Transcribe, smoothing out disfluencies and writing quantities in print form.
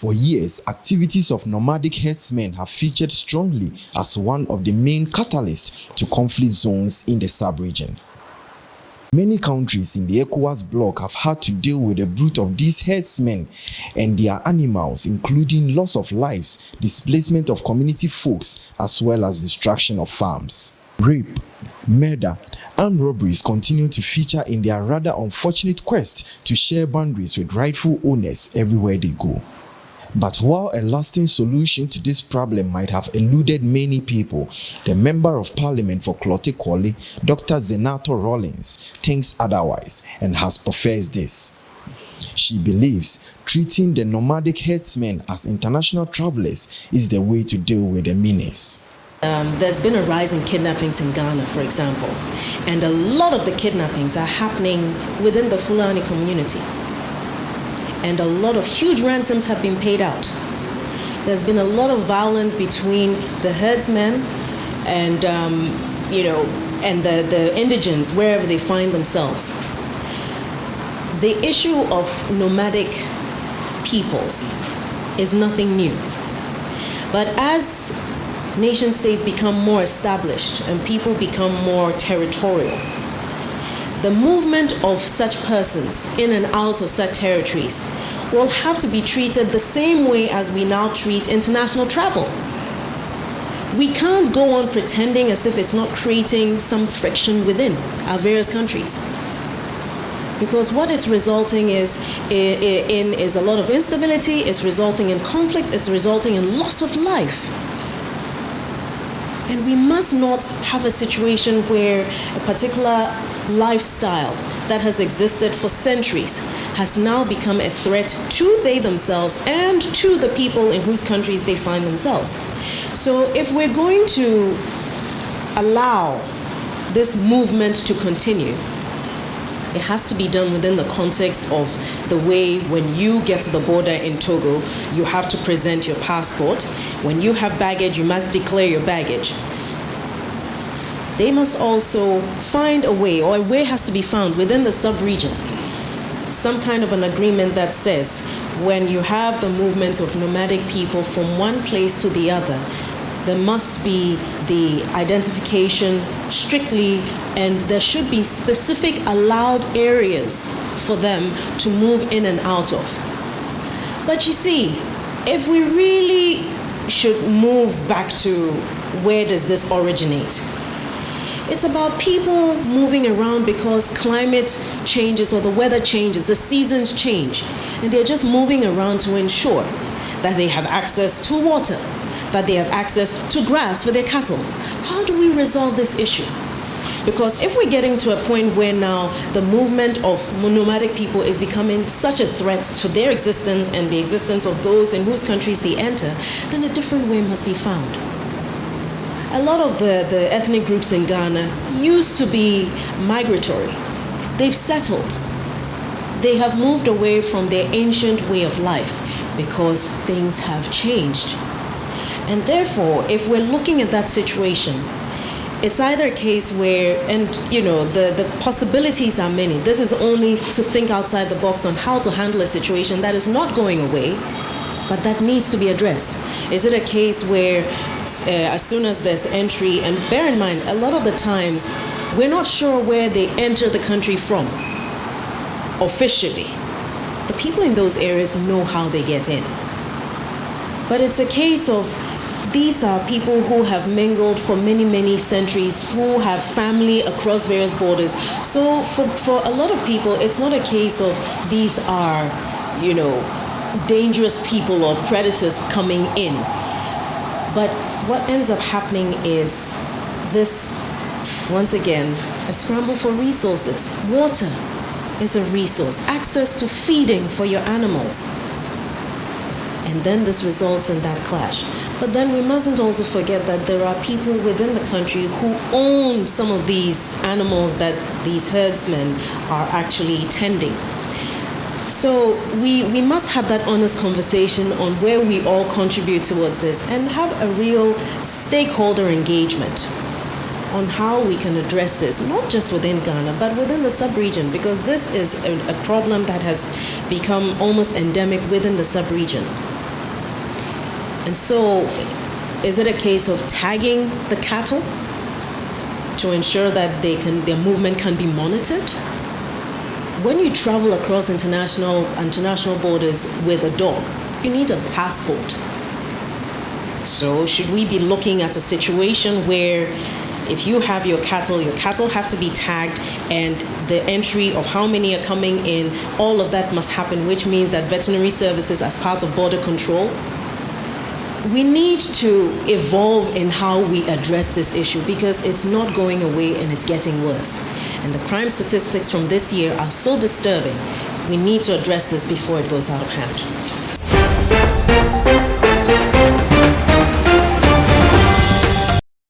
For years, activities of nomadic herdsmen have featured strongly as one of the main catalysts to conflict zones in the sub-region. Many countries in the ECOWAS bloc have had to deal with the brunt of these herdsmen and their animals, including loss of lives, displacement of community folks, as well as destruction of farms. Rape, murder, and robberies continue to feature in their rather unfortunate quest to share boundaries with rightful owners everywhere they go. But while a lasting solution to this problem might have eluded many people, the Member of Parliament for Klote Kwale, Dr. ZANETOR RAWLING, thinks otherwise and has professed this. She believes treating the nomadic herdsmen as international travelers is the way to deal with the menace. There's been a rise in kidnappings in Ghana, for example, and a lot of the kidnappings are happening within the Fulani community. And a lot of huge ransoms have been paid out. There's been a lot of violence between the herdsmen and, and the indigents wherever they find themselves. The issue of nomadic peoples is nothing new. But as nation states become more established and people become more territorial, the movement of such persons in and out of such territories will have to be treated the same way as we now treat international travel. We can't go on pretending as if it's not creating some friction within our various countries. Because what it's resulting is a lot of instability, it's resulting in conflict, it's resulting in loss of life. And we must not have a situation where a particular lifestyle that has existed for centuries has now become a threat to they themselves and to the people in whose countries they find themselves. So if we're going to allow this movement to continue, it has to be done within the context of the way when you get to the border in Togo, you have to present your passport. When you have baggage, you must declare your baggage. They must also find a way, or a way has to be found within the sub-region, some kind of an agreement that says when you have the movement of nomadic people from one place to the other, there must be the identification strictly, and there should be specific allowed areas for them to move in and out of. But you see, if we really should move back to where does this originate? It's about people moving around because climate changes or the weather changes, the seasons change, and they're just moving around to ensure that they have access to water, that they have access to grass for their cattle. How do we resolve this issue? Because if we're getting to a point where now the movement of nomadic people is becoming such a threat to their existence and the existence of those in whose countries they enter, then a different way must be found. A lot of the ethnic groups in Ghana used to be migratory. They've settled. They have moved away from their ancient way of life because things have changed. And therefore, if we're looking at that situation, it's either a case where, and the possibilities are many. This is only to think outside the box on how to handle a situation that is not going away, but that needs to be addressed. Is it a case where as soon as there's entry, and bear in mind, a lot of the times, we're not sure where they enter the country from officially. The people in those areas know how they get in. But it's a case of these are people who have mingled for many, many centuries, who have family across various borders. So for a lot of people, it's not a case of these are, dangerous people or predators coming in. But what ends up happening is this, once again, a scramble for resources. Water is a resource. Access to feeding for your animals. And then this results in that clash. But then we mustn't also forget that there are people within the country who own some of these animals that these herdsmen are actually tending. So we must have that honest conversation on where we all contribute towards this and have a real stakeholder engagement on how we can address this, not just within Ghana, but within the sub-region, because this is a problem that has become almost endemic within the sub-region. And so, is it a case of tagging the cattle to ensure that their movement can be monitored? When you travel across international borders with a dog, you need a passport. So should we be looking at a situation where if you have your cattle have to be tagged, and the entry of how many are coming in, all of that must happen, which means that veterinary services as part of border control. We need to evolve in how we address this issue because it's not going away and it's getting worse. And the crime statistics from this year are so disturbing. We need to address this before it goes out of hand.